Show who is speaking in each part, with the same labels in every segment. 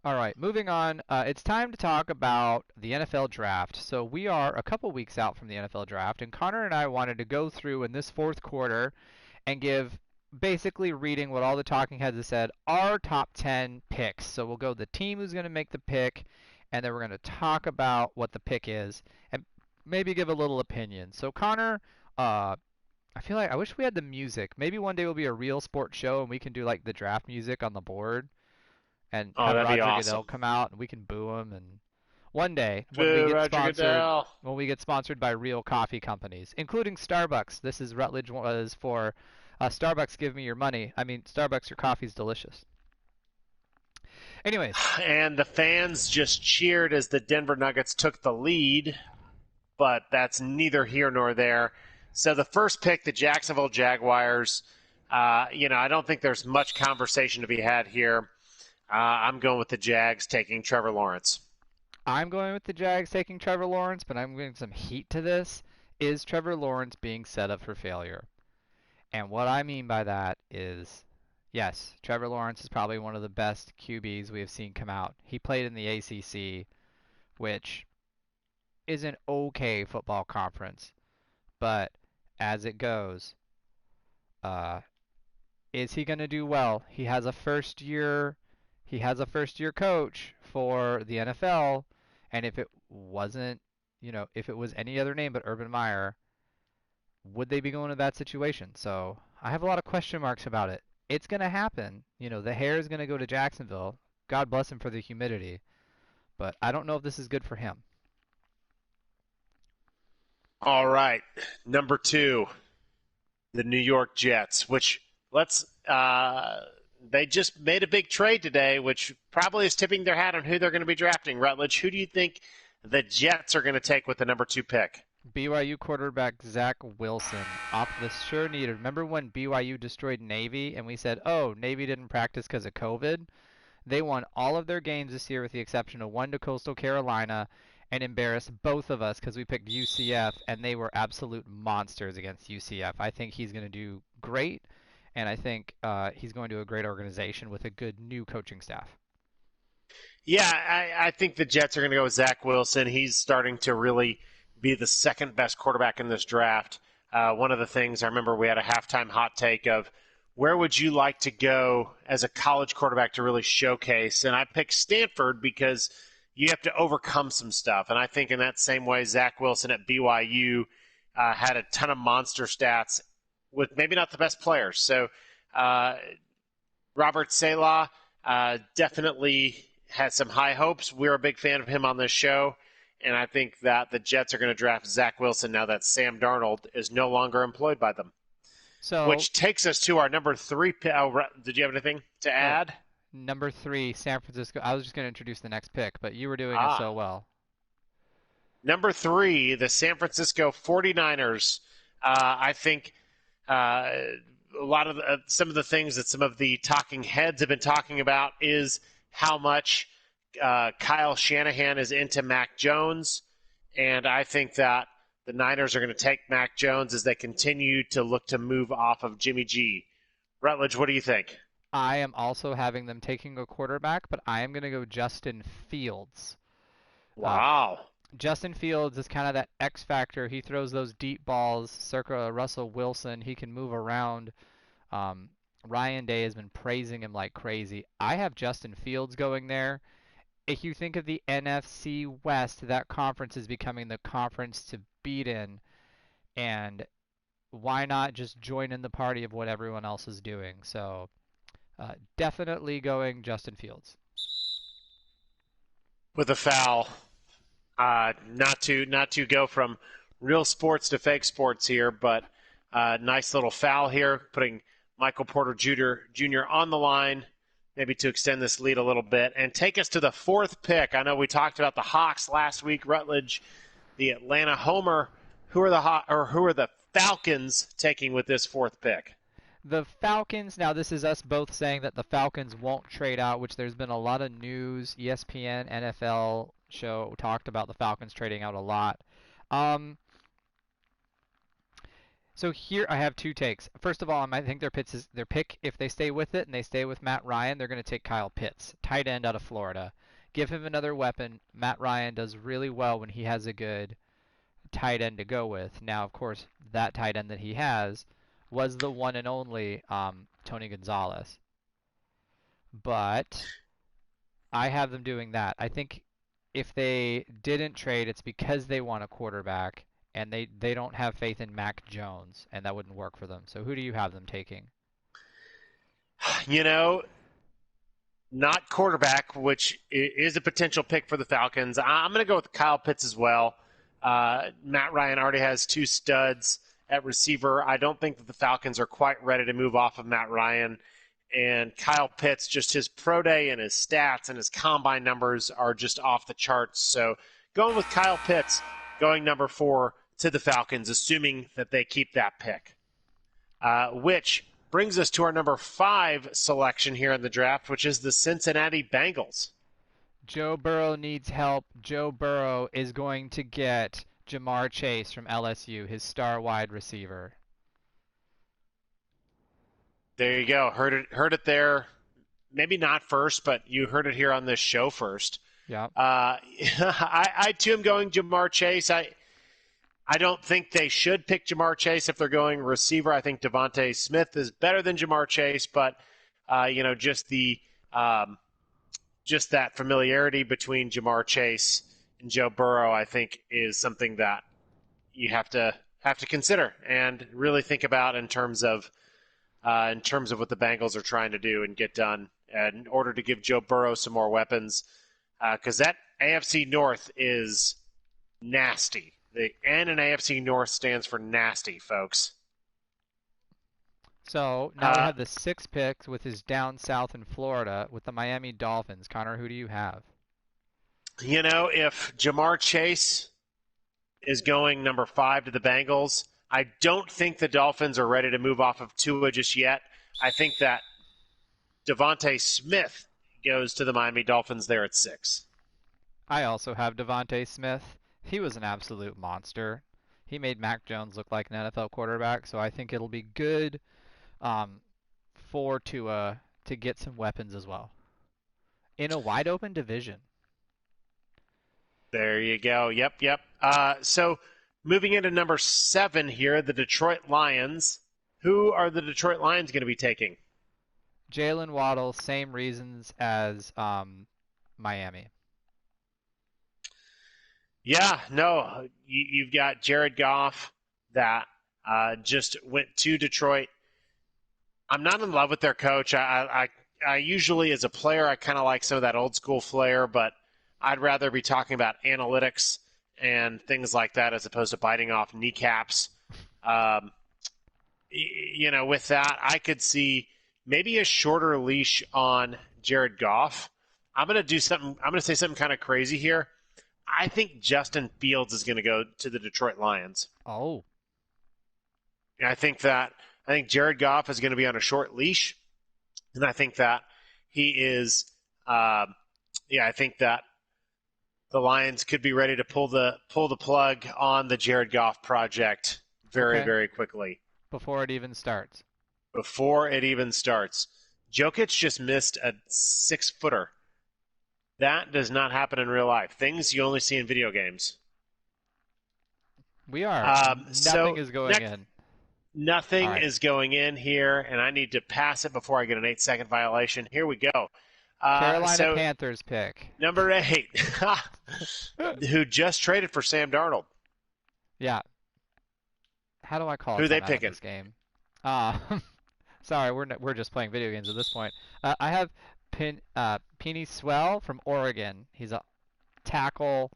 Speaker 1: All right, moving on. It's time to talk about the NFL draft. So we are a couple weeks out from the NFL draft, and Connor and I wanted to go through in this fourth quarter and give basically reading what all the talking heads have said, our top 10 picks. So we'll go the team who's going to make the pick, and then we're going to talk about what the pick is, and maybe give a little opinion. So Connor, uh, I feel like I wish we had the music. Maybe one day will be a real sports show, and we can do like the draft music on the board and
Speaker 2: Oh,
Speaker 1: have
Speaker 2: that'd be
Speaker 1: Roger
Speaker 2: awesome.
Speaker 1: Goodell come out and we can boo him. And one day
Speaker 2: Boo, Roger Goodell.
Speaker 1: when we get sponsored by real coffee companies, including Starbucks. This is Rutledge was for Starbucks. Give me your money. I mean, Starbucks, your coffee's delicious. Anyways,
Speaker 2: And the fans just cheered as the Denver Nuggets took the lead, but that's neither here nor there. So the first pick, the Jacksonville Jaguars. I don't think there's much conversation to be had here. I'm going with the Jags taking Trevor Lawrence.
Speaker 1: I'm going with the Jags taking Trevor Lawrence, but I'm giving some heat to this. Is Trevor Lawrence being set up for failure? And what I mean by that is, yes, Trevor Lawrence is probably one of the best QBs we have seen come out. He played in the ACC, which is an okay football conference, but as it goes, uh, is he going to do well? He has a first year coach for the NFL, and if it wasn't, if it was any other name but Urban Meyer, would they be going to that situation? So I have a lot of question marks about it. It's going to happen. The hair is going to go to Jacksonville. God bless him for the humidity, but I don't know if this is good for him.
Speaker 2: All right, number two, the New York Jets, which let's they just made a big trade today, which probably is tipping their hat on who they're going to be drafting. Rutledge, who do you think the Jets are going to take with the number two pick?
Speaker 1: BYU quarterback Zach Wilson off the sure need. Remember when BYU destroyed Navy and we said, oh, Navy didn't practice because of COVID? They won all of their games this year with the exception of one to Coastal Carolina and embarrassed both of us because we picked UCF and they were absolute monsters against UCF. I think he's going to do great, and I think he's going to a great organization with a good new coaching staff.
Speaker 2: Yeah, I think the Jets are going to go with Zach Wilson. He's starting to really be the second best quarterback in this draft. One of the things I remember we had a halftime hot take of where would you like to go as a college quarterback to really showcase? And I picked Stanford because you have to overcome some stuff. And I think in that same way, Zach Wilson at BYU had a ton of monster stats with maybe not the best players. So uh, Robert Salah definitely had some high hopes. We're a big fan of him on this show. And I think that the Jets are going to draft Zach Wilson now that Sam Darnold is no longer employed by them.
Speaker 1: So,
Speaker 2: Which takes us to our number three. Did you have anything to
Speaker 1: oh,
Speaker 2: add?
Speaker 1: number three, San Francisco. I was just going to introduce the next pick, but you were doing it so
Speaker 2: Ah.
Speaker 1: well.
Speaker 2: Number three, the San Francisco 49ers. I think a lot of some of the things that some of the talking heads have been talking about is how much Kyle Shanahan is into Mac Jones. And I think that the Niners are going to take Mac Jones as they continue to look to move off of Jimmy G. Rutledge, what do you think?
Speaker 1: I am also having them taking a quarterback, but I am going to go Justin Fields. Uh,
Speaker 2: Wow.
Speaker 1: Justin Fields is kind of that X factor. He throws those deep balls, circa Russell Wilson. He can move around. Um, Ryan Day has been praising him like crazy. I have Justin Fields going there. If you think of the NFC West, that conference is becoming the conference to beat in, and why not just join in the party of what everyone else is doing? So definitely going Justin Fields.
Speaker 2: With a foul. Not to go from real sports to fake sports here, but nice little foul here, putting Michael Porter Jr. on the line, maybe to extend this lead a little bit and take us to the fourth pick. I know we talked about the Hawks last week, Rutledge, the Atlanta Homer. Who are the Falcons taking with this fourth pick?
Speaker 1: The Falcons, now this is us both saying that the Falcons won't trade out, which there's been a lot of news. ESPN, NFL show talked about the Falcons trading out a lot. Um, So here I have two takes. First of all, I think their pick, if they stay with it and they stay with Matt Ryan, they're going to take Kyle Pitts, tight end out of Florida. Give him another weapon. Matt Ryan does really well when he has a good tight end to go with. Now, of course, that tight end that he has was the one and only Tony Gonzalez. But I have them doing that. I think if they didn't trade, it's because they want a quarterback and they don't have faith in Mac Jones, and that wouldn't work for them. So who do you have them taking?
Speaker 2: You know, not quarterback, which is a potential pick for the Falcons. I'm going to go with Kyle Pitts as well. Matt Ryan already has two studs at receiver. I don't think that the Falcons are quite ready to move off of Matt Ryan. And Kyle Pitts, just his pro day and his stats and his combine numbers are just off the charts. So going with Kyle Pitts, going number 4 to the Falcons, assuming that they keep that pick. Which brings us to our number 5 selection here in the draft, which is the Cincinnati Bengals.
Speaker 1: Joe Burrow needs help. Joe Burrow is going to get Jamar Chase from LSU, his star wide receiver.
Speaker 2: There you go. Heard it there. Maybe not first, but you heard it here on this show first.
Speaker 1: Yeah.
Speaker 2: I too am going Jamar Chase. I don't think they should pick Jamar Chase if they're going receiver. I think Devontae Smith is better than Jamar Chase, but just that familiarity between Jamar Chase and Joe Burrow, I think, is something that you have to consider and really think about in terms of what the Bengals are trying to do and get done in order to give Joe Burrow some more weapons, because that AFC North is nasty. The N in AFC North stands for nasty, folks.
Speaker 1: So now we have the 6th pick with his down south in Florida with the Miami Dolphins. Connor, who do you have?
Speaker 2: If Jamar Chase is going number 5 to the Bengals, I don't think the Dolphins are ready to move off of Tua just yet. I think that Devontae Smith goes to the Miami Dolphins there at 6.
Speaker 1: I also have Devontae Smith. He was an absolute monster. He made Mac Jones look like an NFL quarterback, so I think it'll be good for Tua to get some weapons as well in a wide open division.
Speaker 2: There you go. Yep. So moving into number 7 here, the Detroit Lions. Who are the Detroit Lions going to be taking?
Speaker 1: Jalen Waddle, same reasons as Miami.
Speaker 2: Yeah, no, you've got Jared Goff that just went to Detroit. I'm not in love with their coach. I usually, as a player, I kind of like some of that old school flair, but I'd rather be talking about analytics and things like that as opposed to biting off kneecaps. With that, I could see maybe a shorter leash on Jared Goff. I'm going to say something kind of crazy here. I think Justin Fields is going to go to the Detroit Lions.
Speaker 1: Oh.
Speaker 2: I think Jared Goff is going to be on a short leash, and I think that he is. I think that the Lions could be ready to pull the plug on the Jared Goff project very quickly
Speaker 1: before it even starts.
Speaker 2: Jokic just missed a 6-footer. That does not happen in real life. Things you only see in video games.
Speaker 1: We are. Nothing is going in.
Speaker 2: Nothing is going in here, and I need to pass it before I get an 8-second violation. Here we go.
Speaker 1: Carolina Panthers pick.
Speaker 2: Number 8, who just traded for Sam Darnold.
Speaker 1: Yeah. How do I call
Speaker 2: who
Speaker 1: it?
Speaker 2: They picking?
Speaker 1: This game. Sorry, we're just playing video games at this point. I have Penny Swell from Oregon. He's a tackle.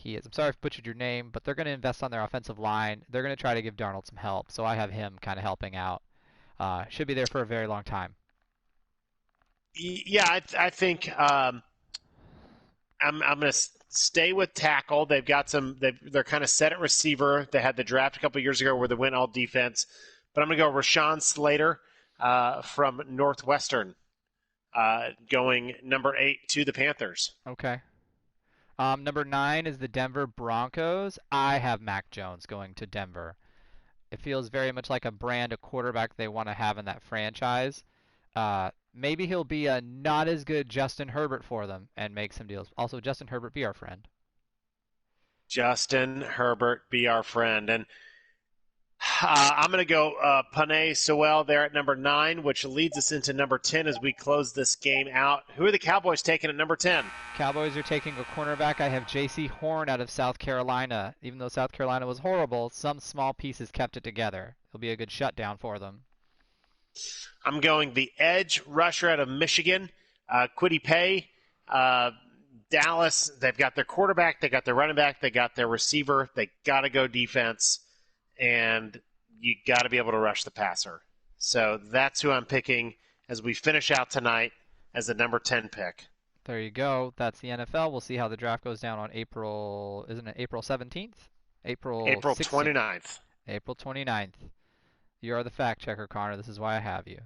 Speaker 1: I'm sorry if I butchered your name, but they're going to invest on their offensive line. They're going to try to give Darnold some help, so I have him kind of helping out. Should be there for a very long time.
Speaker 2: Yeah, I think I'm going to stay with tackle. They've got they're kind of set at receiver. They had the draft a couple years ago where they went all defense. But I'm going to go Rashawn Slater from Northwestern, going number 8 to the Panthers.
Speaker 1: Okay. Number 9 is the Denver Broncos. I have Mac Jones going to Denver. It feels very much like a brand of quarterback they want to have in that franchise. Maybe he'll be a not as good Justin Herbert for them and make some deals. Also, Justin Herbert, be our friend.
Speaker 2: Justin Herbert, be our friend. And I'm going to go Panay Sewell there at number 9, which leads us into number 10 as we close this game out. Who are the Cowboys taking at number 10?
Speaker 1: Cowboys are taking a cornerback. I have J.C. Horn out of South Carolina. Even though South Carolina was horrible, some small pieces kept it together. He'll be a good shutdown for them.
Speaker 2: I'm going the edge rusher out of Michigan, Kwity Paye. Dallas, they've got their quarterback, they got their running back, they got their receiver. They got to go defense, and you got to be able to rush the passer. So that's who I'm picking as we finish out tonight as the number 10 pick.
Speaker 1: There you go. That's the NFL. We'll see how the draft goes down on April, isn't it April 17th? April
Speaker 2: April
Speaker 1: 16th.
Speaker 2: 29th.
Speaker 1: April 29th. You are the fact checker, Connor. This is why I have you.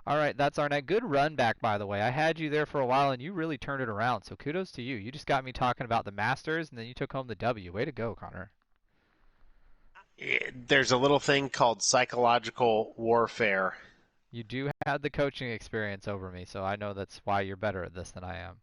Speaker 1: All right, that's our night. Good run back, by the way. I had you there for a while, and you really turned it around. So kudos to you. You just got me talking about the Masters, and then you took home the W. Way to go, Connor.
Speaker 2: There's a little thing called psychological warfare.
Speaker 1: You do have the coaching experience over me, so I know that's why you're better at this than I am.